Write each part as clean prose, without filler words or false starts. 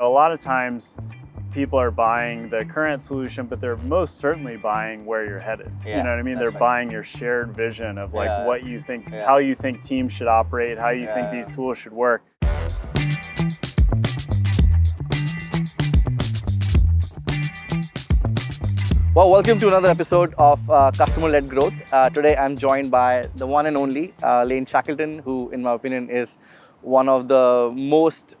A lot of times people are buying the current solution, but they're most certainly buying where you're headed. Yeah, You know what I mean? They're that's right. buying your shared vision of like Yeah. what you think, Yeah. how you think teams should operate, how you think Yeah. these tools should work. Well, welcome to another episode of Customer-Led Growth. Today I'm joined by the one and only Lane Shackleton, who in my opinion is one of the most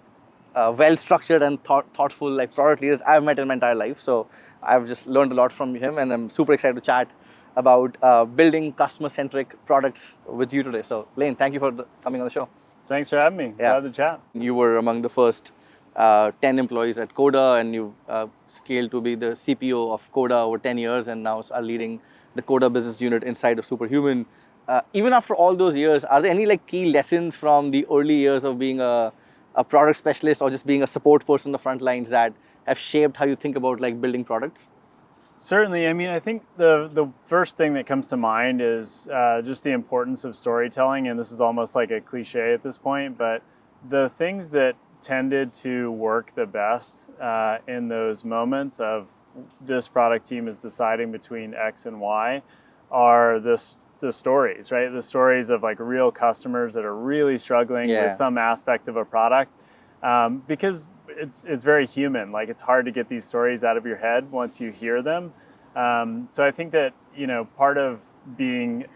well-structured and thoughtful product leaders I've met in my entire life. So I've just learned a lot from him, and I'm super excited to chat about building customer-centric products with you today. So Lane, thank you for coming on the show. Thanks for having me. Yeah. Glad to chat. You were among the first 10 employees at Coda, and you scaled to be the CPO of Coda over 10 years, and now are leading the Coda business unit inside of Superhuman. Even after all those years, are there any key lessons from the early years of being a product specialist or just being a support person on the front lines that have shaped how you think about building products? Certainly. I mean, I think the first thing that comes to mind is just the importance of storytelling. And this is almost like a cliche at this point, but the things that tended to work the best in those moments of this product team is deciding between X and Y are the stories, right? The stories of real customers that are really struggling with some aspect of a product, because it's very human. It's hard to get these stories out of your head once you hear them. So I think that part of being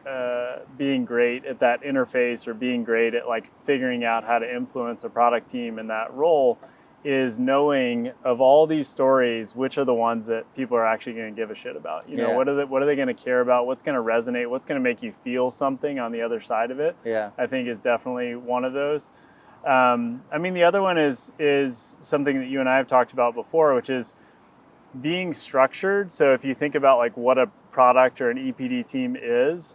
great at that interface, or being great at figuring out how to influence a product team in that role, is knowing of all these stories, which are the ones that people are actually going to give a shit about. What are they going to care about? What's going to resonate? What's going to make you feel something on the other side of it? I think is definitely one of those. I mean, the other one is something that you and I have talked about before, which is being structured. So if you think about what a product or an EPD team is,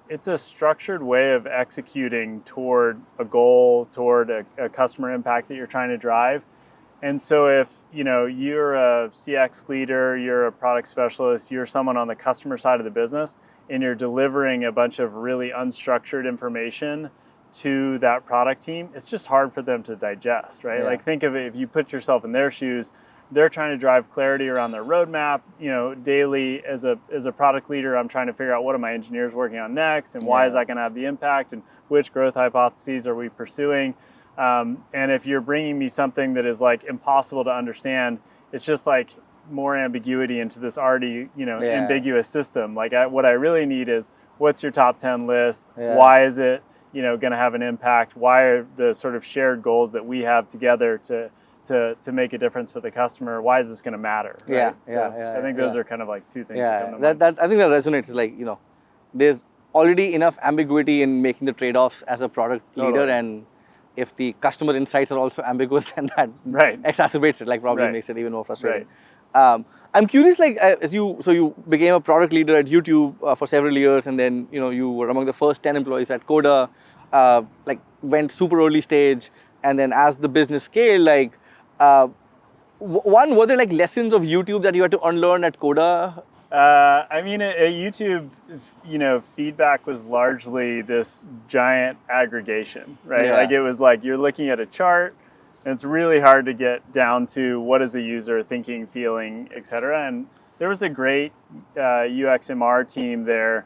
it's a structured way of executing toward a goal, toward a customer impact that you're trying to drive. And so if you're a CX leader, you're a product specialist, you're someone on the customer side of the business, and you're delivering a bunch of really unstructured information to that product team, it's just hard for them to digest, right? Think of it, if you put yourself in their shoes, they're trying to drive clarity around their roadmap. Daily as a product leader, I'm trying to figure out what are my engineers working on next, and why is that going to have the impact, and which growth hypotheses are we pursuing. And if you're bringing me something that is impossible to understand, it's just more ambiguity into this already ambiguous system. What I really need is, what's your top 10 list? Why is it going to have an impact? Why are the sort of shared goals that we have together to make a difference for the customer? Why is this going to matter? Right? I think those are kind of two things that come to mind. I think that resonates. There's already enough ambiguity in making the trade-offs as a product leader, and if the customer insights are also ambiguous, then that exacerbates it, probably makes it even more frustrating. I'm curious, as you became a product leader at YouTube for several years, and then you were among the first 10 employees at Coda, went super early stage, and then as the business scaled, were there lessons of YouTube that you had to unlearn at Coda? I mean, at YouTube, feedback was largely this giant aggregation, right? It was you're looking at a chart, and it's really hard to get down to what is a user thinking, feeling, et cetera. And there was a great UX/MR team there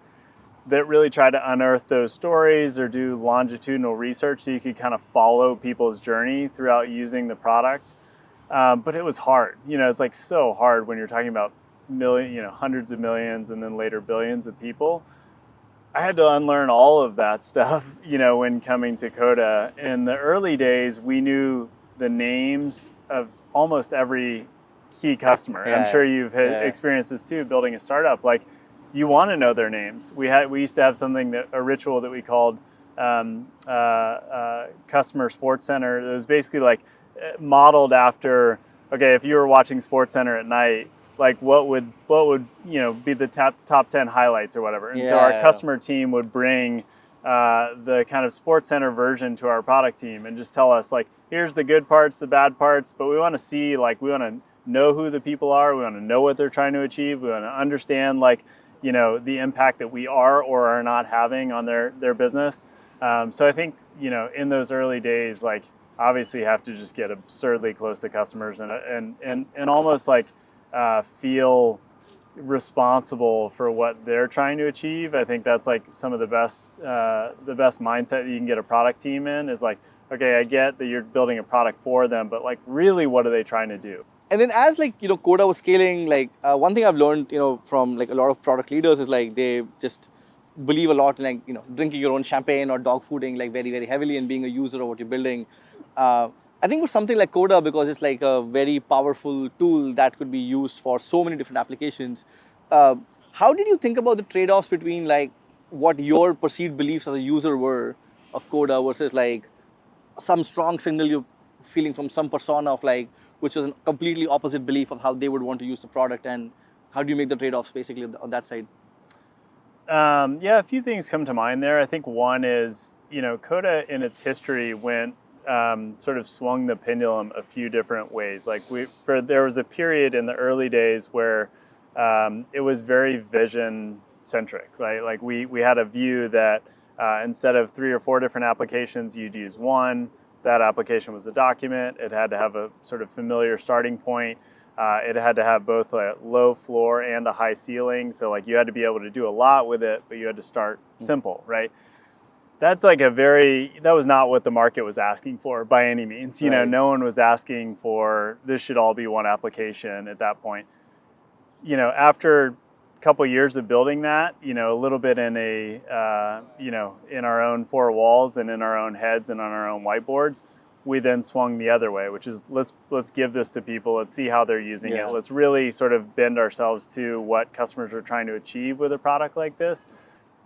that really tried to unearth those stories or do longitudinal research so you could kind of follow people's journey throughout using the product. But it was hard. It's so hard when you're talking about hundreds of millions and then later billions of people. I had to unlearn all of that stuff, when coming to Coda. In the early days, we knew the names of almost every key customer. I'm sure you've experienced this too, building a startup. You want to know their names. We used to have a ritual that we called Customer Sports Center. It was basically modeled after, okay, if you were watching Sports Center at night, what would be the top 10 highlights or whatever. And so our customer team would bring the kind of Sports Center version to our product team and just tell us here's the good parts, the bad parts, but we want to see we want to know who the people are, we want to know what they're trying to achieve, we want to understand the impact that we are or are not having on their business. So I think in those early days, obviously have to just get absurdly close to customers and almost like feel responsible for what they're trying to achieve. I think that's like some of the best mindset that you can get a product team in is like, okay, I get that you're building a product for them, but like really what are they trying to do? And then as like, Coda was scaling, like one thing I've learned, from like a lot of product leaders is like they just believe a lot in like, drinking your own champagne or dog fooding like very, very heavily and being a user of what you're building. I think for something like Coda, because it's like a very powerful tool that could be used for so many different applications. How did you think about the trade-offs between like what your perceived beliefs as a user were of Coda versus like some strong signal you're feeling from some persona of like, which was a completely opposite belief of how they would want to use the product, and how do you make the trade-offs basically on that side? Yeah, a few things come to mind there. I think one is, Coda in its history went sort of swung the pendulum a few different ways. Like there was a period in the early days where it was very vision centric, right? Like we had a view that instead of 3 or 4 different applications, you'd use one. That application was a document. It had to have a sort of familiar starting point. It had to have both a low floor and a high ceiling. So like you had to be able to do a lot with it, but you had to start simple, right? That's like that was not what the market was asking for by any means. Right. No one was asking for this should all be one application at that point. After couple years of building that, a little bit in in our own 4 walls and in our own heads and on our own whiteboards, we then swung the other way, which is let's give this to people. Let's see how they're using it. Let's really sort of bend ourselves to what customers are trying to achieve with a product like this.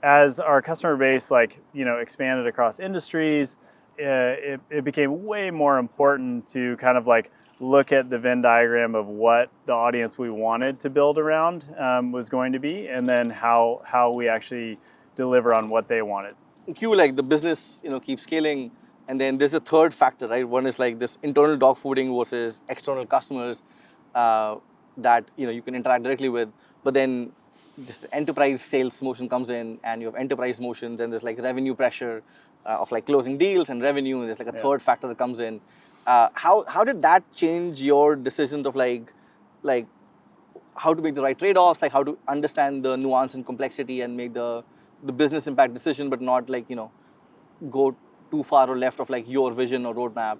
As our customer base, expanded across industries, it became way more important to kind of like look at the Venn diagram of what the audience we wanted to build around was going to be, and then how we actually deliver on what they wanted. Q, like the business, keeps scaling, and then there's a third factor, right? One is like this internal dog fooding versus external customers that you can interact directly with, but then this enterprise sales motion comes in, and you have enterprise motions, and there's like revenue pressure of like closing deals and revenue, and there's like a third factor that comes in. How did that change your decisions of like how to make the right trade-offs, like how to understand the nuance and complexity and make the business impact decision, but not like go too far or left of like your vision or roadmap,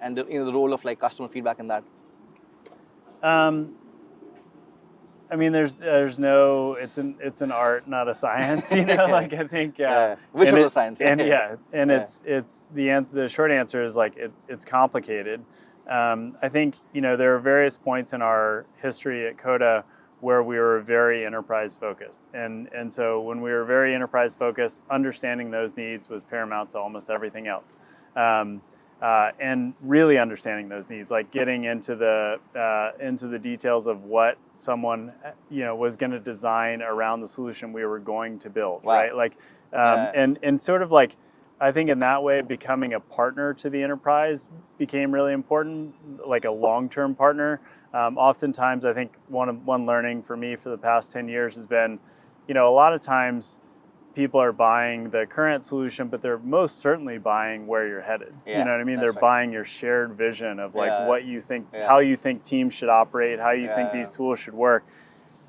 and the role of like customer feedback in that? I mean, there's no. It's an art, not a science. Like I think. Which was a science? It's the short answer is like it's complicated. I think there are various points in our history at Coda where we were very enterprise focused, and so when we were very enterprise focused, understanding those needs was paramount to almost everything else. And really understanding those needs, like getting into the details of what someone was going to design around the solution we were going to build, right? Like, and sort of like, I think in that way, becoming a partner to the enterprise became really important, like a long-term partner. Oftentimes, I think one learning for me for the past 10 years has been, a lot of times, people are buying the current solution, but they're most certainly buying where you're headed. You know what I mean? They're buying your shared vision of like what you think, how you think teams should operate, how you think these tools should work.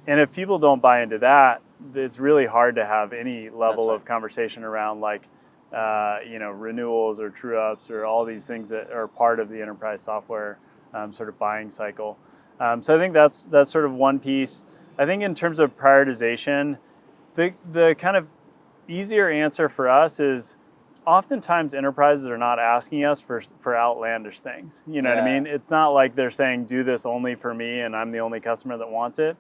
And if people don't buy into that, it's really hard to have any level of conversation around like, renewals or true ups or all these things that are part of the enterprise software sort of buying cycle. So I think that's sort of one piece. I think in terms of prioritization, the kind of easier answer for us is oftentimes enterprises are not asking us for outlandish things. You know what I mean? It's not like they're saying, do this only for me and I'm the only customer that wants it.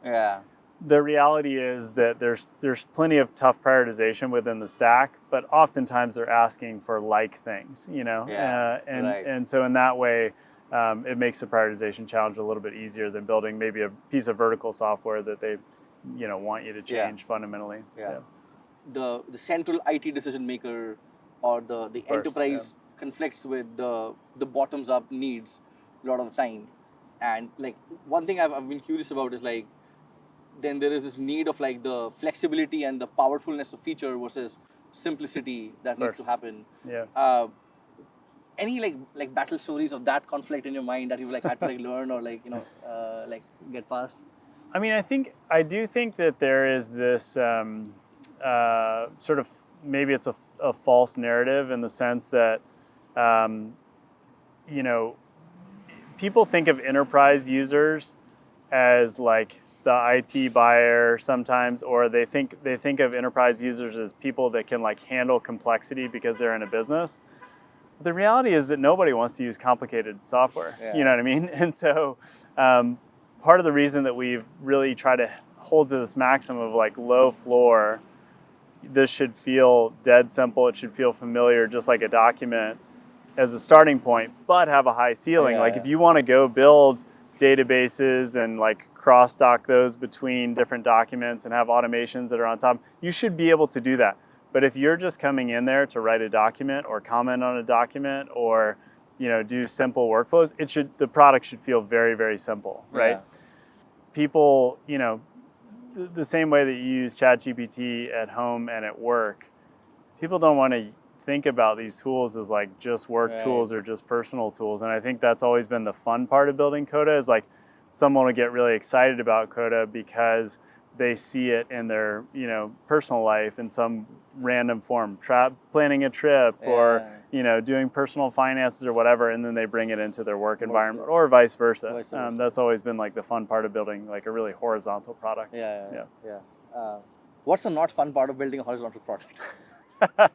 The reality is that there's plenty of tough prioritization within the stack, but oftentimes they're asking for like things, and so in that way, it makes the prioritization challenge a little bit easier than building maybe a piece of vertical software that they want you to change fundamentally. The central IT decision maker or the enterprise conflicts with the bottoms up needs a lot of the time. And like one thing I've been curious about is like, then there is this need of like the flexibility and the powerfulness of feature versus simplicity that needs to happen. any like battle stories of that conflict in your mind that you've like had to like learn or like like get past? I mean, I do think that there is this sort of, maybe it's a false narrative in the sense that people think of enterprise users as like the IT buyer sometimes, or they think of enterprise users as people that can like handle complexity because they're in a business. The reality is that nobody wants to use complicated software. Yeah. You know what I mean? And so part of the reason that we've really tried to hold to this maximum of like low floor, this should feel dead simple, it should feel familiar, just like a document as a starting point, but have a high ceiling. If you want to go build databases and like cross-dock those between different documents and have automations that are on top, you should be able to do that. But if you're just coming in there to write a document or comment on a document or do simple workflows, the product should feel very, very simple, right? Yeah. People, the same way that you use ChatGPT at home and at work, people don't want to think about these tools as like just work tools or just personal tools. And I think that's always been the fun part of building Coda, is like someone will get really excited about Coda because they see it in their personal life in some random form, planning a trip or doing personal finances or whatever, and then they bring it into their work environment or vice versa. That's always been like the fun part of building like a really horizontal product. What's the not fun part of building a horizontal product? I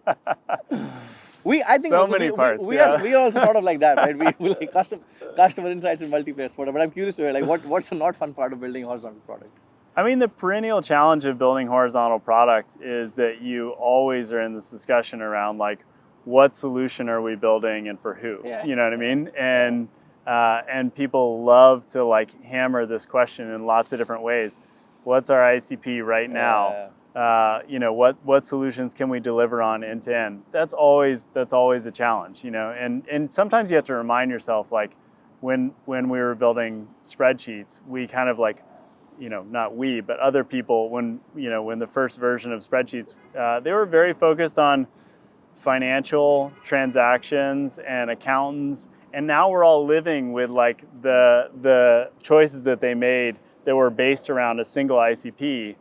think so many parts. We are also sort of like that, right? We like customer insights and multiplayer support. But I'm curious to hear, like, what's the not fun part of building a horizontal product? I mean, the perennial challenge of building horizontal product is that you always are in this discussion around like, what solution are we building and for who? Yeah. You know what I mean? And people love to like hammer this question in lots of different ways. What's our ICP right now? What solutions can we deliver on end to end? That's always a challenge, and sometimes you have to remind yourself, like when we were building spreadsheets, we kind of like, not we, but other people, when the first version of spreadsheets, they were very focused on financial transactions and accountants, and now we're all living with like the choices that they made that were based around a single ICP.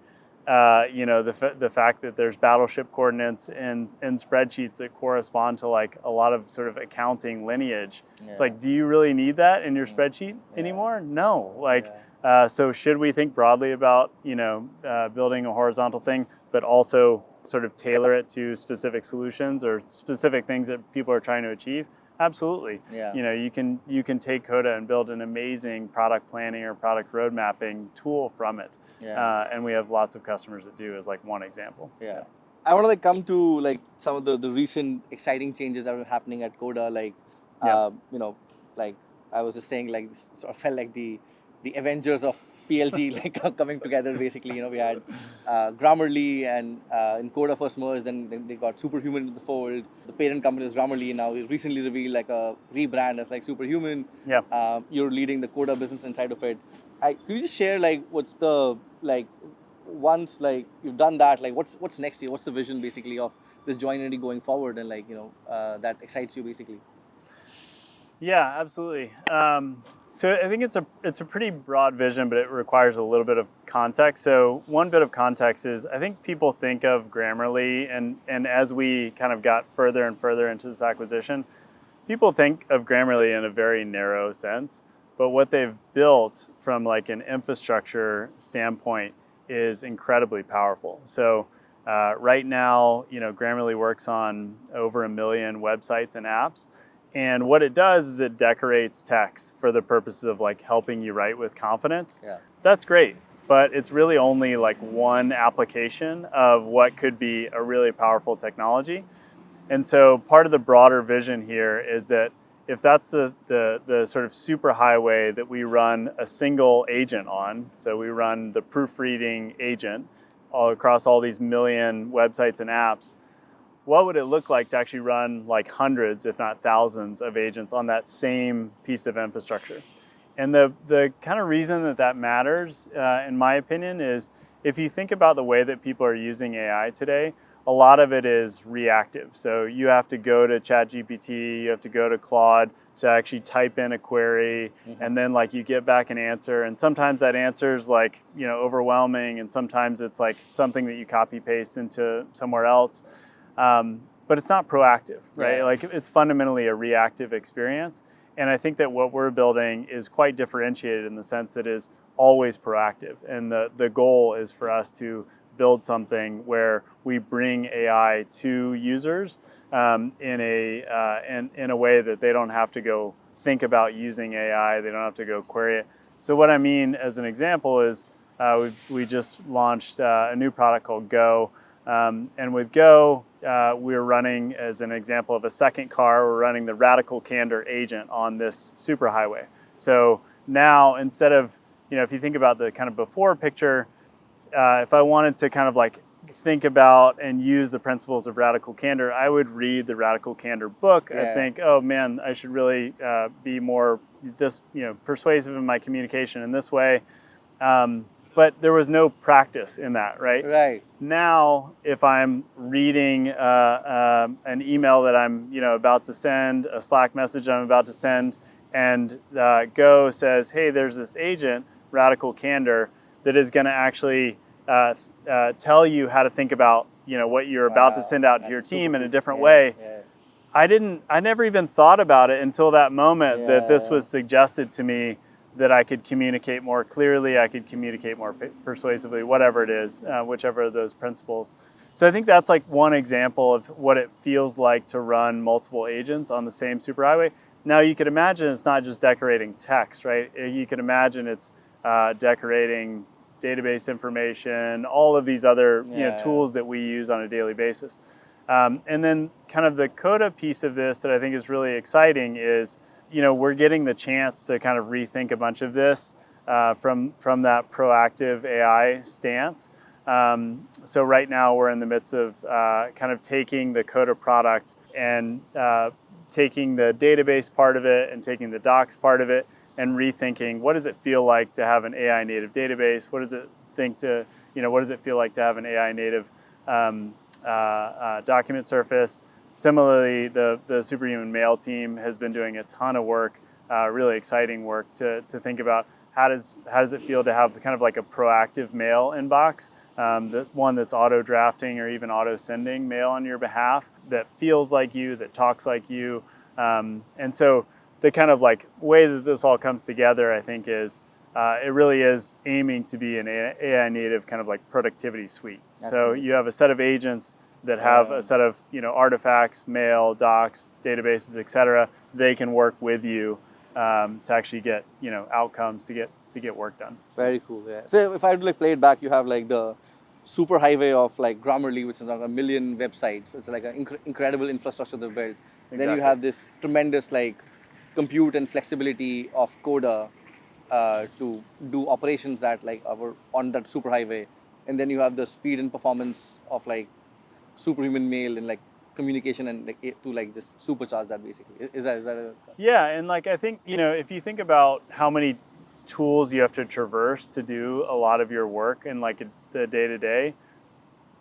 The fact that there's battleship coordinates in spreadsheets that correspond to like a lot of sort of accounting lineage. It's like, do you really need that in your spreadsheet anymore? No. So should we think broadly about building a horizontal thing, but also sort of tailor it to specific solutions or specific things that people are trying to achieve? Absolutely. You can take Coda and build an amazing product planning or product road mapping tool from it. And we have lots of customers that do, as like one example. I want to like come to like some of the recent exciting changes that are happening at Coda. Like, like I was just saying, like this sort of felt like the Avengers of PLG like coming together. Basically, we had Grammarly and in Coda first merged, then they got Superhuman into the fold. The parent company is Grammarly. Now we recently revealed like a rebrand as like Superhuman. You're leading the Coda business inside of it. Could you just share like what's the like once like you've done that, like what's next here? What's the vision basically of this joint entity going forward, and like that excites you basically? Yeah, absolutely. So I think it's a pretty broad vision, but it requires a little bit of context. So one bit of context is, I think people think of Grammarly, and as we kind of got further and further into this acquisition, people think of Grammarly in a very narrow sense. But what they've built from like an infrastructure standpoint is incredibly powerful. So right now, Grammarly works on over 1 million websites and apps. And what it does is it decorates text for the purposes of like helping you write with confidence. That's great, but it's really only like one application of what could be a really powerful technology. And so part of the broader vision here is that if that's the sort of super highway that we run a single agent on, so we run the proofreading agent all across all these 1 million websites and apps, what would it look like to actually run like hundreds, if not thousands, of agents on that same piece of infrastructure? And the kind of reason that matters, in my opinion, is if you think about the way that people are using AI today, a lot of it is reactive. So you have to go to ChatGPT, you have to go to Claude to actually type in a query, and then like you get back an answer, and sometimes that answer is like, you know, overwhelming, and sometimes it's like something that you copy paste into somewhere else. But it's not proactive, right? Yeah. Like it's fundamentally a reactive experience. And I think that what we're building is quite differentiated in the sense that it is always proactive. And the goal is for us to build something where we bring AI to users in a way that they don't have to go think about using AI. They don't have to go query it. So what I mean as an example is we just launched a new product called Go. And with Go, we're running, as an example of a second car, we're running the Radical Candor agent on this superhighway. So now, instead of, you know, if you think about the kind of before picture, if I wanted to kind of like think about and use the principles of Radical Candor, I would read the Radical Candor book. I think, oh man, I should really be more persuasive in my communication in this way. But there was no practice in that, right? Right. Now, if I'm reading an email that I'm, about to send, a Slack message I'm about to send, and Go says, "Hey, there's this agent, Radical Candor, that is going to actually tell you how to think about, what you're about to send out to your team in a different way." Yeah. I never even thought about it until that moment that this was suggested to me, that I could communicate more clearly, I could communicate more persuasively, whatever it is, whichever of those principles. So I think that's like one example of what it feels like to run multiple agents on the same superhighway. Now you could imagine it's not just decorating text, right? You could imagine it's decorating database information, all of these other tools that we use on a daily basis. And then kind of the Coda piece of this that I think is really exciting is, we're getting the chance to kind of rethink a bunch of this from that proactive AI stance. So right now we're in the midst of kind of taking the Coda product and taking the database part of it and taking the docs part of it and rethinking, what does it feel like to have an AI native database? What does it feel like to have an AI native document surface? Similarly, the Superhuman mail team has been doing a ton of work, really exciting work to think about how does it feel to have kind of like a proactive mail inbox, the one that's auto drafting or even auto sending mail on your behalf, that feels like you, that talks like you. And so the kind of like way that this all comes together, I think, is it really is aiming to be an AI native kind of like productivity suite. So you have a set of agents that have a set of artifacts, mail, docs, databases, etc. They can work with you to actually get outcomes, to get work done. Very cool. Yeah. So if I would play it back, you have like the superhighway of like Grammarly, which is like 1 million websites. It's like an incredible infrastructure they've built. Exactly. Then you have this tremendous like compute and flexibility of Coda to do operations that like are on that superhighway. And then you have the speed and performance of like Superhuman mail and like communication and like to like just supercharge that basically. Is that a... Yeah, and like I think if you think about how many tools you have to traverse to do a lot of your work in like the day to day,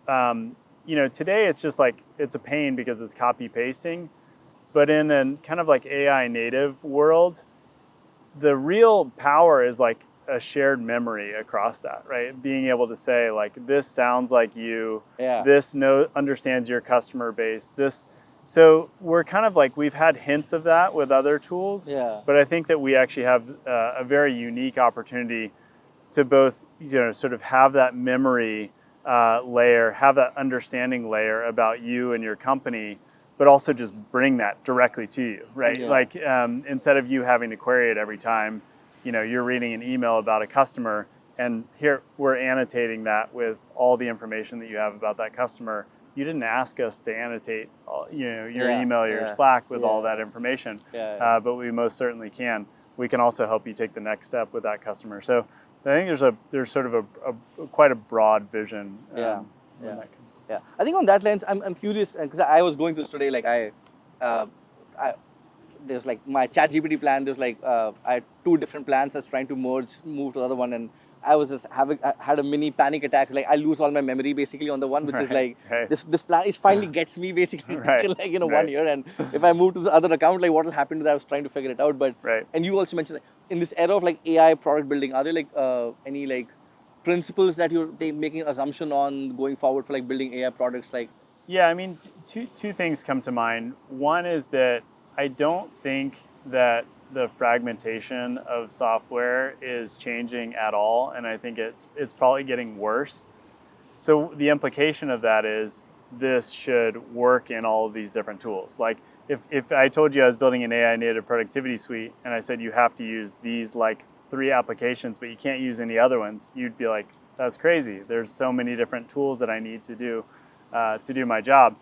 today it's just like it's a pain because it's copy pasting, but in a kind of like AI native world, the real power is like a shared memory across that, right? Being able to say like, this sounds like you, this understands your customer base, so we're kind of like, we've had hints of that with other tools, but I think that we actually have a very unique opportunity to both, sort of have that memory layer, have that understanding layer about you and your company, but also just bring that directly to you, right? Like instead of you having to query it every time, you're reading an email about a customer, and here we're annotating that with all the information that you have about that customer. You didn't ask us to annotate, your email or your Slack with all that information, but we most certainly can. We can also help you take the next step with that customer. So I think there's sort of a quite a broad vision. When that comes. Yeah, I think on that lens, I'm curious because I was going through this today. Like there's like my ChatGPT plan. There's like I had 2 different plans. I was trying to move to the other one, and I was just I had a mini panic attack. Like I lose all my memory basically on the one, which is like this plan. It finally gets me basically stuck in like 1 year. And if I move to the other account, like what will happen to that? I was trying to figure it out. But and you also mentioned that in this era of like AI product building, are there like any like principles that you're making an assumption on going forward for like building AI products? Like yeah, I mean, two things come to mind. One is that I don't think that the fragmentation of software is changing at all, and I think it's probably getting worse. So the implication of that is this should work in all of these different tools. Like if I told you I was building an AI native productivity suite and I said you have to use these like 3 applications, but you can't use any other ones, you'd be like, that's crazy. There's so many different tools that I need to do my job.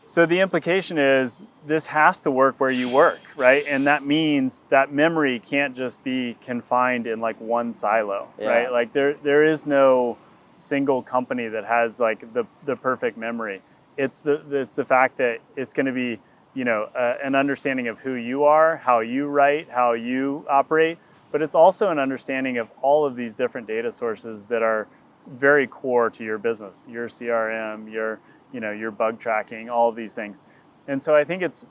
So the implication is this has to work where you work, right? And that means that memory can't just be confined in like one silo, right? Like there is no single company that has like the perfect memory. It's the fact that it's going to be, an understanding of who you are, how you write, how you operate, but it's also an understanding of all of these different data sources that are very core to your business, your CRM, your bug tracking, all of these things. And so I think it's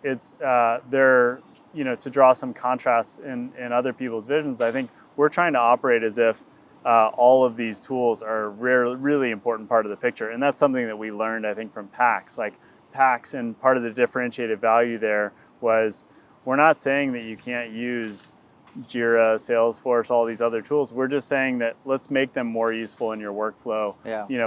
there, to draw some contrast in other people's visions, I think we're trying to operate as if all of these tools are a really important part of the picture. And that's something that we learned, I think, from PAX. Like PAX, and part of the differentiated value there was we're not saying that you can't use Jira, Salesforce, all these other tools. We're just saying that let's make them more useful in your workflow,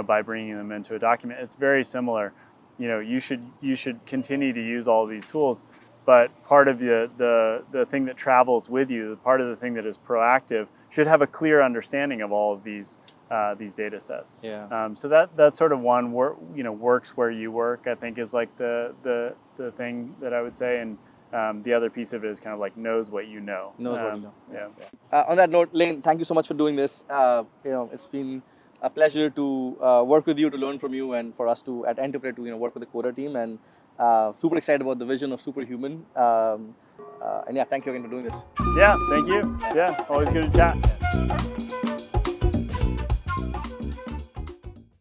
by bringing them into a document. It's very similar. You should continue to use all of these tools, but part of the thing that travels with you, part of the thing that is proactive, should have a clear understanding of all of these data sets. So that's sort of one works where you work, I think, is like the thing that I would say. And the other piece of it is kind of like knows what you know. Knows what you know. On that note, Lane, thank you so much for doing this. It's been a pleasure to work with you, to learn from you, and for us to at Enterprise to work with the Coda team. And super excited about the vision of Superhuman. And thank you again for doing this. Yeah, thank you. Yeah, always good to chat.